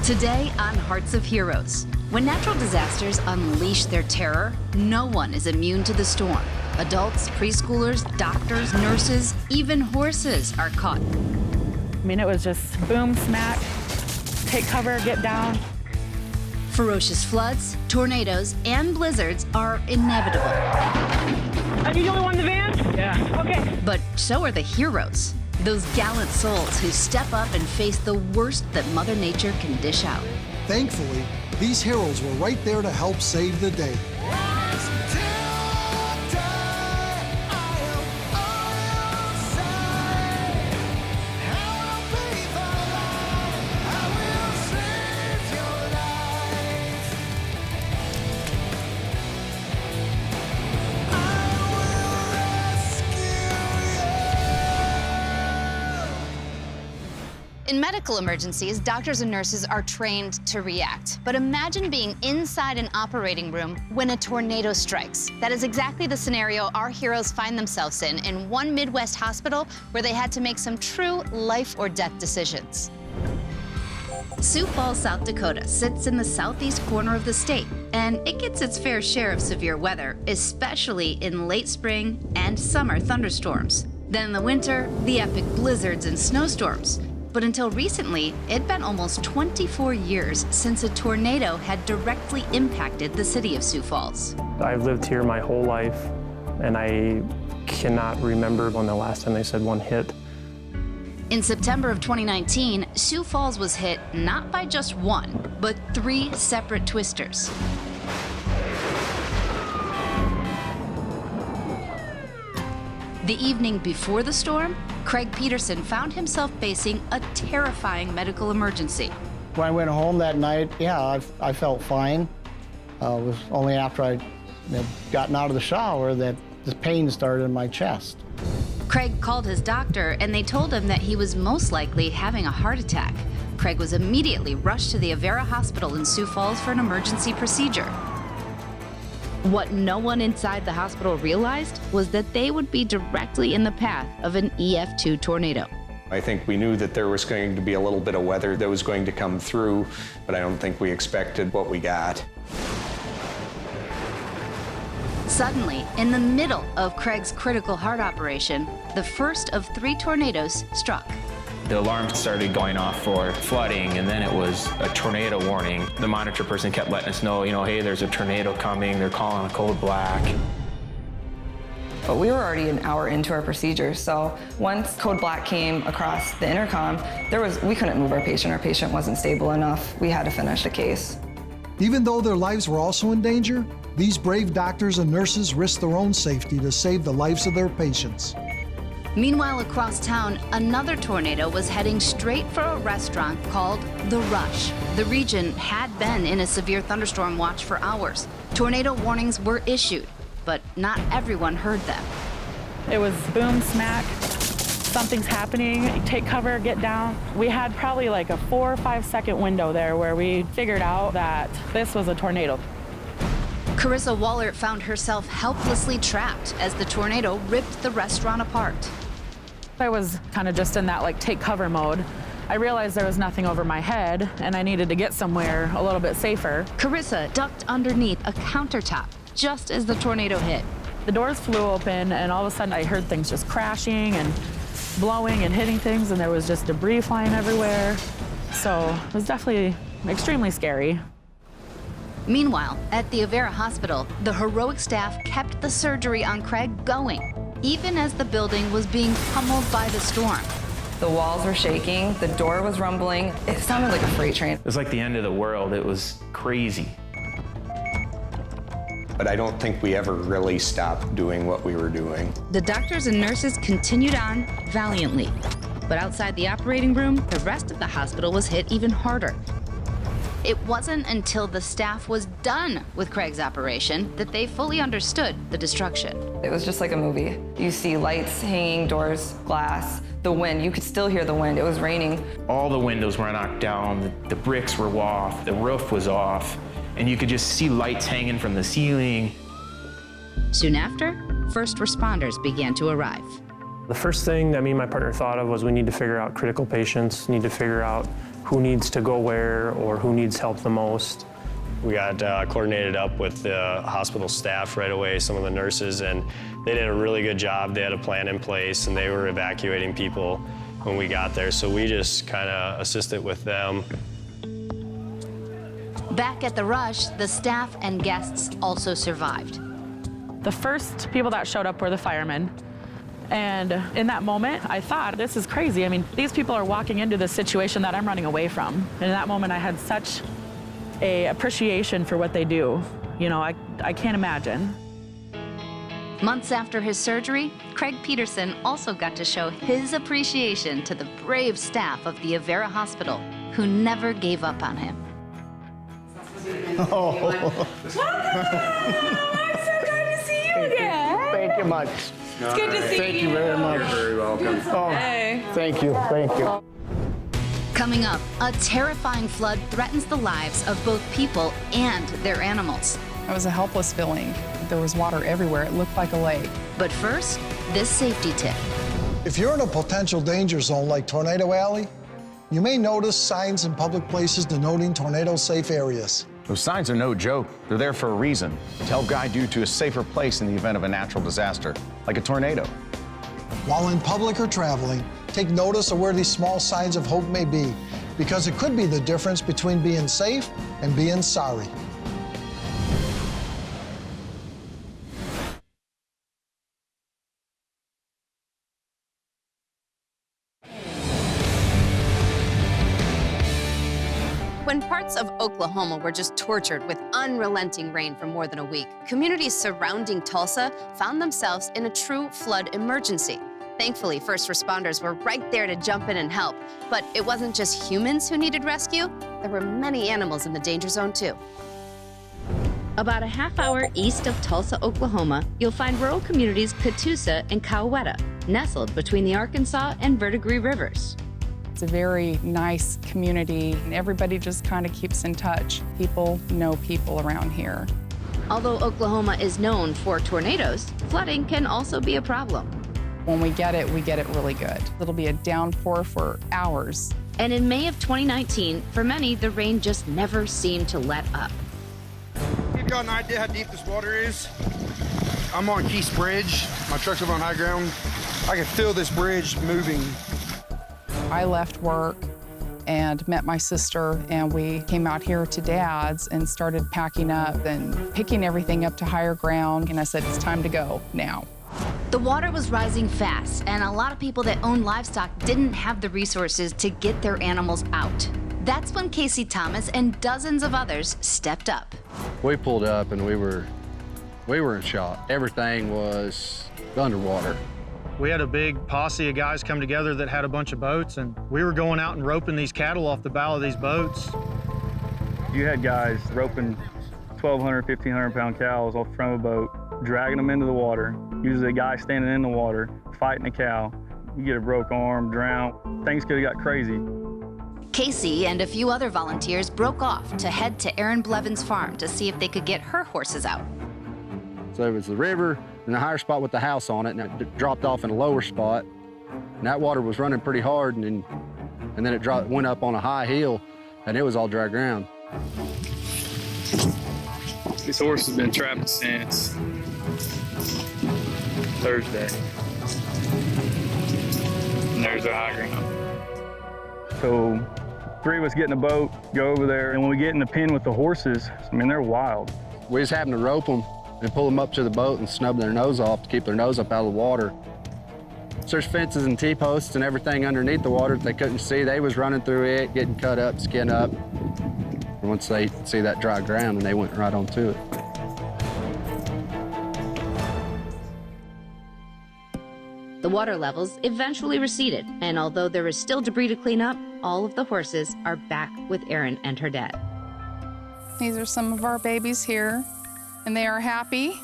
Today on Hearts of Heroes, when natural disasters unleash their terror, no one is immune to the storm. Adults, preschoolers, doctors, nurses, even horses are caught. I mean, it was just boom, smack, take cover, get down. Ferocious floods, tornadoes, and blizzards are inevitable. Are you the only one in the van? Yeah. Okay. But so are the heroes, those gallant souls who step up and face the worst that Mother Nature can dish out. Thankfully, these heroes were right there to help save the day. In medical emergencies, doctors and nurses are trained to react. But imagine being inside an operating room when a tornado strikes. That is exactly the scenario our heroes find themselves in one Midwest hospital where they had to make some true life or death decisions. Sioux Falls, South Dakota sits in the southeast corner of the state, and it gets its fair share of severe weather, especially in late spring and summer thunderstorms. Then in the winter, the epic blizzards and snowstorms. But until recently, it'd been almost 24 years since a tornado had directly impacted the city of Sioux Falls. I've lived here my whole life, and I cannot remember when the last time they said one hit. In September of 2019, Sioux Falls was hit not by just one, but 3 separate twisters. The evening before the storm, Craig Peterson found himself facing a terrifying medical emergency. When I went home that night, I felt fine. It was only after I had gotten out of the shower that the pain started in my chest. Craig called his doctor, and they told him that he was most likely having a heart attack. Craig was immediately rushed to the Avera Hospital in Sioux Falls for an emergency procedure. What no one inside the hospital realized was that they would be directly in the path of an EF2 tornado. I think we knew that there was going to be a little bit of weather that was going to come through, but I don't think we expected what we got. Suddenly, in the middle of Craig's critical heart operation, the first of 3 tornadoes struck. The alarm started going off for flooding, and then it was a tornado warning. The monitor person kept letting us know, hey, there's a tornado coming. They're calling a code black. But we were already an hour into our procedure, so once code black came across the intercom, we couldn't move our patient. Our patient wasn't stable enough. We had to finish the case. Even though their lives were also in danger, these brave doctors and nurses risked their own safety to save the lives of their patients. Meanwhile, across town, another tornado was heading straight for a restaurant called The Rush. The region had been in a severe thunderstorm watch for hours. Tornado warnings were issued, but not everyone heard them. It was boom, smack, something's happening, take cover, get down. We had probably like a 4 or 5 second window there where we figured out that this was a tornado. Carissa Waller found herself helplessly trapped as the tornado ripped the restaurant apart. I was kind of just in that take cover mode. I realized there was nothing over my head and I needed to get somewhere a little bit safer. Carissa ducked underneath a countertop just as the tornado hit. The doors flew open and all of a sudden I heard things just crashing and blowing and hitting things, and there was just debris flying everywhere. So it was definitely extremely scary. Meanwhile, at the Avera Hospital, the heroic staff kept the surgery on Craig going, even as the building was being pummeled by the storm. The walls were shaking, the door was rumbling. It sounded like a freight train. It was like the end of the world. It was crazy. But I don't think we ever really stopped doing what we were doing. The doctors and nurses continued on valiantly. But outside the operating room, the rest of the hospital was hit even harder. It wasn't until the staff was done with Craig's operation that they fully understood the destruction. It was just like a movie. You see lights hanging, doors, glass, the wind. You could still hear the wind. It was raining. All the windows were knocked down, the bricks were off, the roof was off, and you could just see lights hanging from the ceiling. Soon after, first responders began to arrive. The first thing that me and my partner thought of was we need to figure out critical patients, need to figure out who needs to go where or who needs help the most. We got coordinated up with the hospital staff right away, some of the nurses, and they did a really good job. They had a plan in place, and they were evacuating people when we got there, so we just kind of assisted with them. Back at the rush, the staff and guests also survived. The first people that showed up were the firemen. And in that moment, I thought, this is crazy. I mean, these people are walking into this situation that I'm running away from. And in that moment, I had such a appreciation for what they do. You know, I can't imagine. Months after his surgery, Craig Peterson also got to show his appreciation to the brave staff of the Avera Hospital, who never gave up on him. Oh. Welcome! I'm so glad to see you again. Thank you much. It's good to see you. Thank you very much. You're very welcome. Oh, Hey. thank you, thank you. Coming up, a terrifying flood threatens the lives of both people and their animals. It was a helpless feeling. There was water everywhere. It looked like a lake. But first, this safety tip. If you're in a potential danger zone like Tornado Alley, you may notice signs in public places denoting tornado-safe areas. Those signs are no joke. They're there for a reason, to help guide you to a safer place in the event of a natural disaster, like a tornado. While in public or traveling, take notice of where these small signs of hope may be, because it could be the difference between being safe and being sorry. When parts of Oklahoma were just tortured with unrelenting rain for more than a week, communities surrounding Tulsa found themselves in a true flood emergency. Thankfully, first responders were right there to jump in and help. But it wasn't just humans who needed rescue. There were many animals in the danger zone, too. About a half hour east of Tulsa, Oklahoma, you'll find rural communities Catoosa and Coweta, nestled between the Arkansas and Verdigris rivers. It's a very nice community, and everybody just kind of keeps in touch. People know people around here. Although Oklahoma is known for tornadoes, flooding can also be a problem. When we get it really good. It'll be a downpour for hours. And in May of 2019, for many, the rain just never seemed to let up. Give y'all an idea how deep this water is. I'm on Keith's Bridge. My truck's over on high ground. I can feel this bridge moving. I left work and met my sister, and we came out here to Dad's and started packing up and picking everything up to higher ground. And I said, it's time to go now. The water was rising fast, and a lot of people that own livestock didn't have the resources to get their animals out. That's when Casey Thomas and dozens of others stepped up. We pulled up and we were in shock. Everything was underwater. We had a big posse of guys come together that had a bunch of boats, and we were going out and roping these cattle off the bow of these boats. You had guys roping 1,200, 1,500-pound cows off from a boat, dragging them into the water. Usually a guy standing in the water, fighting a cow. You get a broke arm, drown. Things could have got crazy. Casey and a few other volunteers broke off to head to Erin Blevin's farm to see if they could get her horses out. So it was the river and the higher spot with the house on it, and it dropped off in a lower spot. And that water was running pretty hard, and then it went up on a high hill, and it was all dry ground. This horse has been trapped since Thursday. And there's our high ground. So 3 of us get in a boat, go over there, and when we get in the pen with the horses, I mean, they're wild. We just happened to rope them and pull them up to the boat and snub their nose off to keep their nose up out of the water. So there's fences and T-posts and everything underneath the water that they couldn't see. They was running through it, getting cut up, skin up. And once they see that dry ground, and they went right onto it. The water levels eventually receded, and although there is still debris to clean up, all of the horses are back with Erin and her dad. These are some of our babies here, and they are happy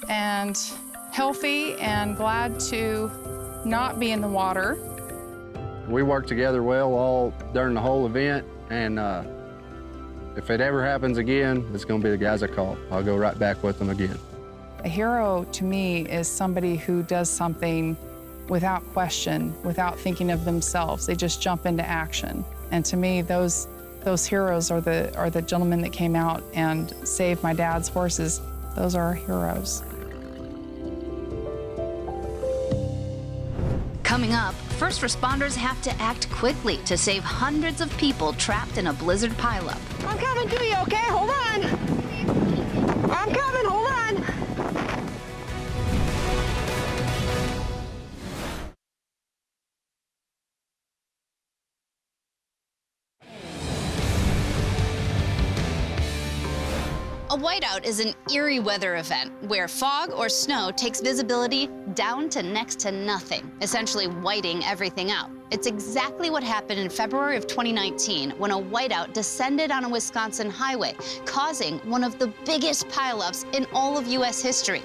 and healthy and glad to not be in the water. We worked together well all during the whole event, and if it ever happens again, it's going to be the guys I call. I'll go right back with them again. A hero to me is somebody who does something without question, without thinking of themselves. They just jump into action. And to me, those heroes are the gentlemen that came out and saved my dad's horses. Those are our heroes. Coming up, first responders have to act quickly to save hundreds of people trapped in a blizzard pileup. I'm coming to you, okay? Hold on. I'm coming, hold on. A whiteout is an eerie weather event where fog or snow takes visibility down to next to nothing, essentially whiting everything out. It's exactly what happened in February of 2019 when a whiteout descended on a Wisconsin highway, causing one of the biggest pileups in all of U.S. history.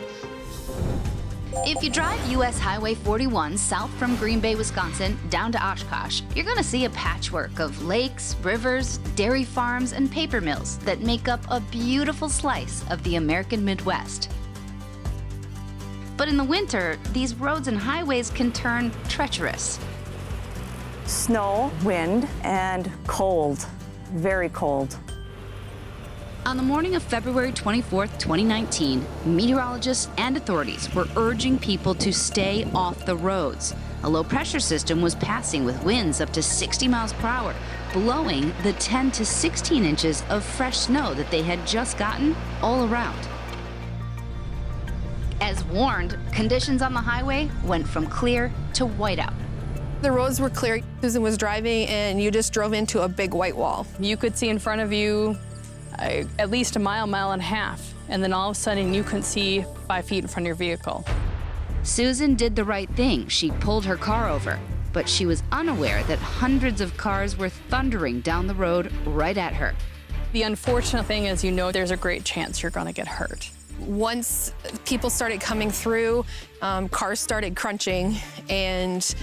If you drive U.S. Highway 41 south from Green Bay, Wisconsin, down to Oshkosh, you're going to see a patchwork of lakes, rivers, dairy farms, and paper mills that make up a beautiful slice of the American Midwest. But in the winter, these roads and highways can turn treacherous. Snow, wind, and cold, very cold. On the morning of February 24th, 2019, meteorologists and authorities were urging people to stay off the roads. A low-pressure system was passing with winds up to 60 miles per hour, blowing the 10 to 16 inches of fresh snow that they had just gotten all around. As warned, conditions on the highway went from clear to whiteout. The roads were clear. Susan was driving, and you just drove into a big white wall. You could see in front of you at least a mile, mile and a half, and then all of a sudden you couldn't see 5 feet in front of your vehicle. Susan did the right thing. She pulled her car over, but she was unaware that hundreds of cars were thundering down the road right at her. The unfortunate thing is, you know, there's a great chance you're gonna get hurt. Once people started coming through, cars started crunching, and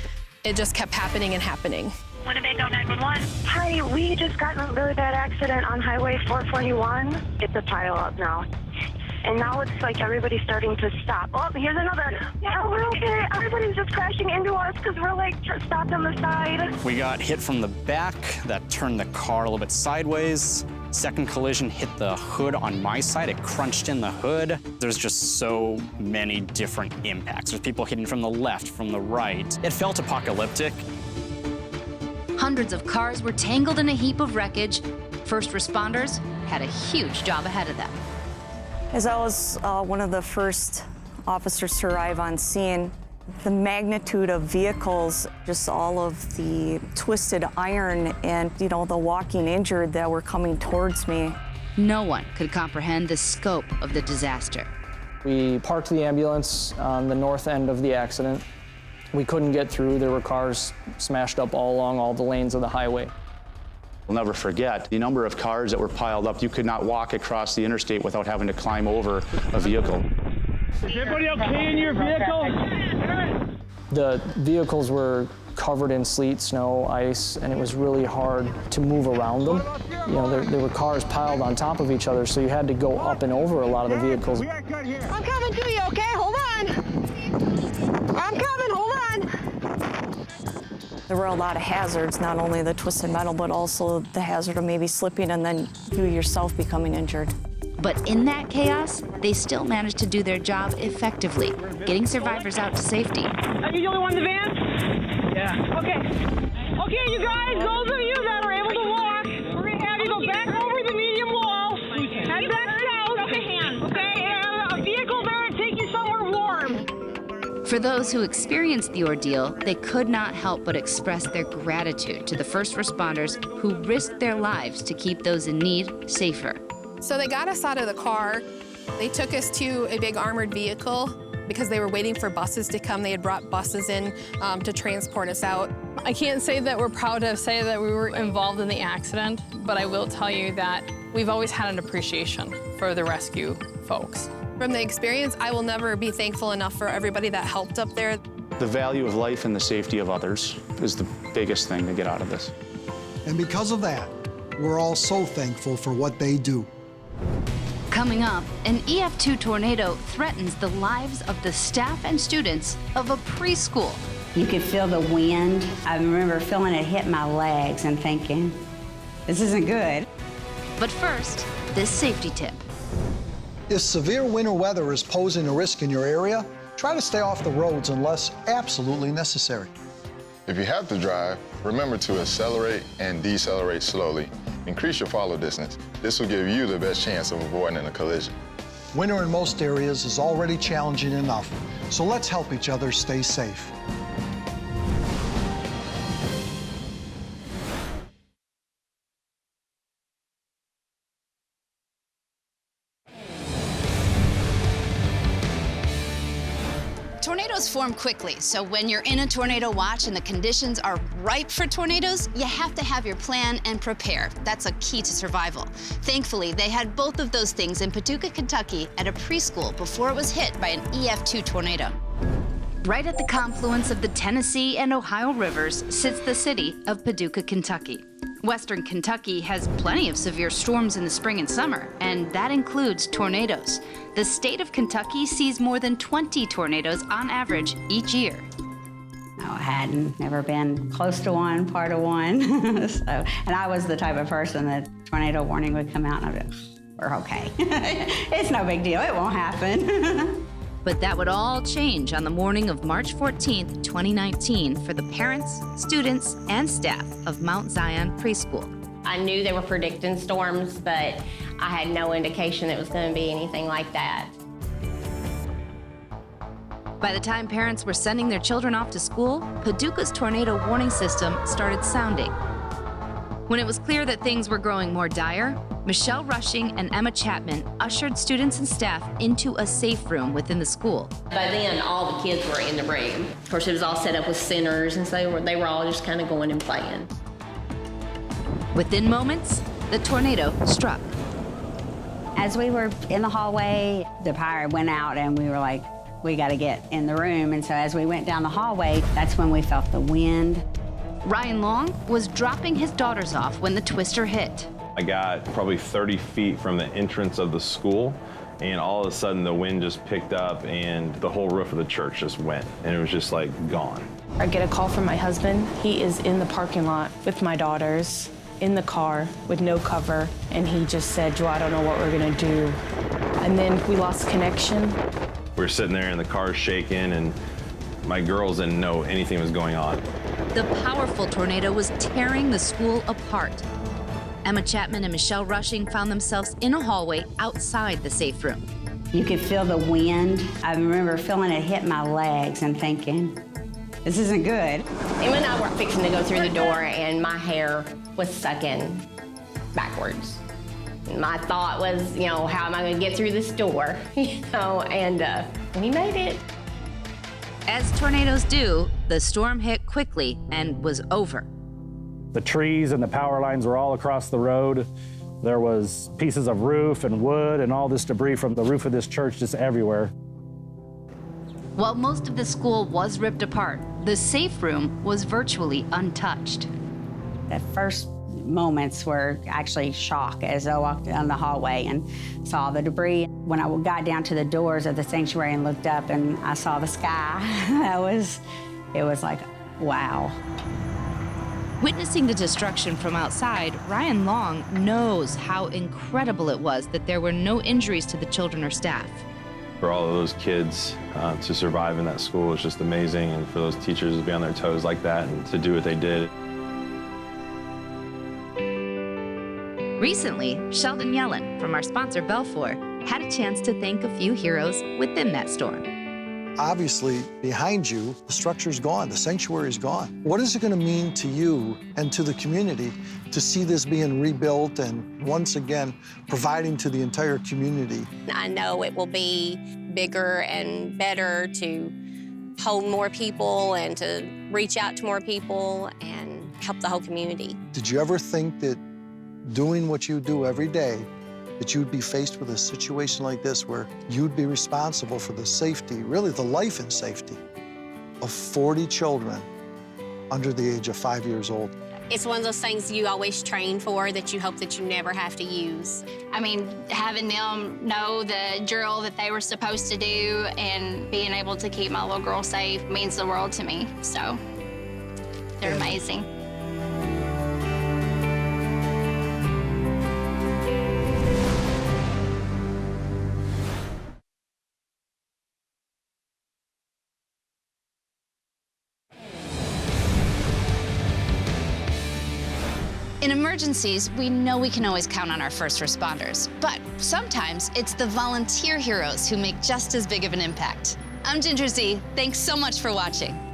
it just kept happening and happening. Winnebago 911. Hi, we just got in a really bad accident on Highway 441. It's a pileup now. And now it's like everybody's starting to stop. Oh, here's another. Yeah, we're okay. Everybody's just crashing into us because we're like stopped on the side. We got hit from the back. That turned the car a little bit sideways. Second collision hit the hood on my side. It crunched in the hood. There's just so many different impacts. There's people hitting from the left, from the right. It felt apocalyptic. Hundreds of cars were tangled in a heap of wreckage. First responders had a huge job ahead of them. As I was one of the first officers to arrive on scene, the magnitude of vehicles, just all of the twisted iron and, you know, the walking injured that were coming towards me. No one could comprehend the scope of the disaster. We parked the ambulance on the north end of the accident. We couldn't get through. There were cars smashed up all along all the lanes of the highway. We'll never forget the number of cars that were piled up. You could not walk across the interstate without having to climb over a vehicle. Is everybody okay in your vehicle? The vehicles were covered in sleet, snow, ice, and it was really hard to move around them. You know, there were cars piled on top of each other, so you had to go up and over a lot of the vehicles. I'm coming to you, okay? Hold on. I'm coming, hold on. There were a lot of hazards, not only the twisted metal, but also the hazard of maybe slipping and then you yourself becoming injured. But in that chaos, they still managed to do their job effectively, getting survivors out to safety. Are you the only one in the van? Yeah. Okay. Okay, you guys, those of you that are able to walk, we're going to have you go back over the medium wall, head back south, okay, and a vehicle there to take you somewhere warm. For those who experienced the ordeal, they could not help but express their gratitude to the first responders who risked their lives to keep those in need safer. So they got us out of the car. They took us to a big armored vehicle because they were waiting for buses to come. They had brought buses in to transport us out. I can't say that we're proud to say that we were involved in the accident, but I will tell you that we've always had an appreciation for the rescue folks. From the experience, I will never be thankful enough for everybody that helped up there. The value of life and the safety of others is the biggest thing to get out of this. And because of that, we're all so thankful for what they do. Coming up, an EF2 tornado threatens the lives of the staff and students of a preschool. You could feel the wind. I remember feeling it hit my legs and thinking, this isn't good. But first, this safety tip. If severe winter weather is posing a risk in your area, try to stay off the roads unless absolutely necessary. If you have to drive, remember to accelerate and decelerate slowly. Increase your follow distance. This will give you the best chance of avoiding a collision. Winter in most areas is already challenging enough, so let's help each other stay safe. Tornadoes form quickly, so when you're in a tornado watch and the conditions are ripe for tornadoes, you have to have your plan and prepare. That's a key to survival. Thankfully, they had both of those things in Paducah, Kentucky at a preschool before it was hit by an EF2 tornado. Right at the confluence of the Tennessee and Ohio rivers sits the city of Paducah, Kentucky. Western Kentucky has plenty of severe storms in the spring and summer, and that includes tornadoes. The state of Kentucky sees more than 20 tornadoes on average each year. I hadn't never been close to one, part of one. And I was the type of person that tornado warning would come out and I'd be, we're okay. It's no big deal, it won't happen. But that would all change on the morning of March 14th, 2019 for the parents, students, and staff of Mount Zion Preschool. I knew they were predicting storms, but I had no indication it was going to be anything like that. By the time parents were sending their children off to school, Paducah's tornado warning system started sounding. When it was clear that things were growing more dire, Michelle Rushing and Emma Chapman ushered students and staff into a safe room within the school. By then, all the kids were in the room. Of course, it was all set up with centers, and so they were all just kind of going and playing. Within moments, the tornado struck. As we were in the hallway, the power went out and we were like, we got to get in the room. And so as we went down the hallway, that's when we felt the wind. Ryan Long was dropping his daughters off when the twister hit. I got probably 30 feet from the entrance of the school, and all of a sudden the wind just picked up and the whole roof of the church just went, and it was just like gone. I get a call from my husband. He is in the parking lot with my daughters, in the car with no cover, and he just said, Joe, I don't know what we're gonna do. And then we lost connection. We were sitting there and the car shaking, and my girls didn't know anything was going on. The powerful tornado was tearing the school apart. Emma Chapman and Michelle Rushing found themselves in a hallway outside the safe room. You could feel the wind. I remember feeling it hit my legs and thinking, this isn't good. Emma and I were fixing to go through the door, and my hair was sucking backwards. My thought was, you know, how am I going to get through this door? And we made it. As tornadoes do, the storm hit quickly and was over. The trees and the power lines were all across the road. There was pieces of roof and wood and all this debris from the roof of this church just everywhere. While most of the school was ripped apart, the safe room was virtually untouched. The first moments were actually shock as I walked down the hallway and saw the debris. When I got down to the doors of the sanctuary and looked up and I saw the sky, it was like, wow. Witnessing the destruction from outside, Ryan Long knows how incredible it was that there were no injuries to the children or staff. For all of those kids to survive in that school was just amazing, and for those teachers to be on their toes like that and to do what they did. Recently, Sheldon Yellen from our sponsor Belfour had a chance to thank a few heroes within that storm. Obviously, behind you, the structure's gone, the sanctuary's gone. What is it going to mean to you and to the community to see this being rebuilt and once again providing to the entire community? I know it will be bigger and better to hold more people and to reach out to more people and help the whole community. Did you ever think that doing what you do every day, that you'd be faced with a situation like this where you'd be responsible for the safety, really the life and safety, of 40 children under the age of 5 years old? It's one of those things you always train for that you hope that you never have to use. I mean, having them know the drill that they were supposed to do and being able to keep my little girl safe means the world to me. So they're amazing. In emergencies, we know we can always count on our first responders, but sometimes it's the volunteer heroes who make just as big of an impact. I'm Ginger Zee. Thanks so much for watching.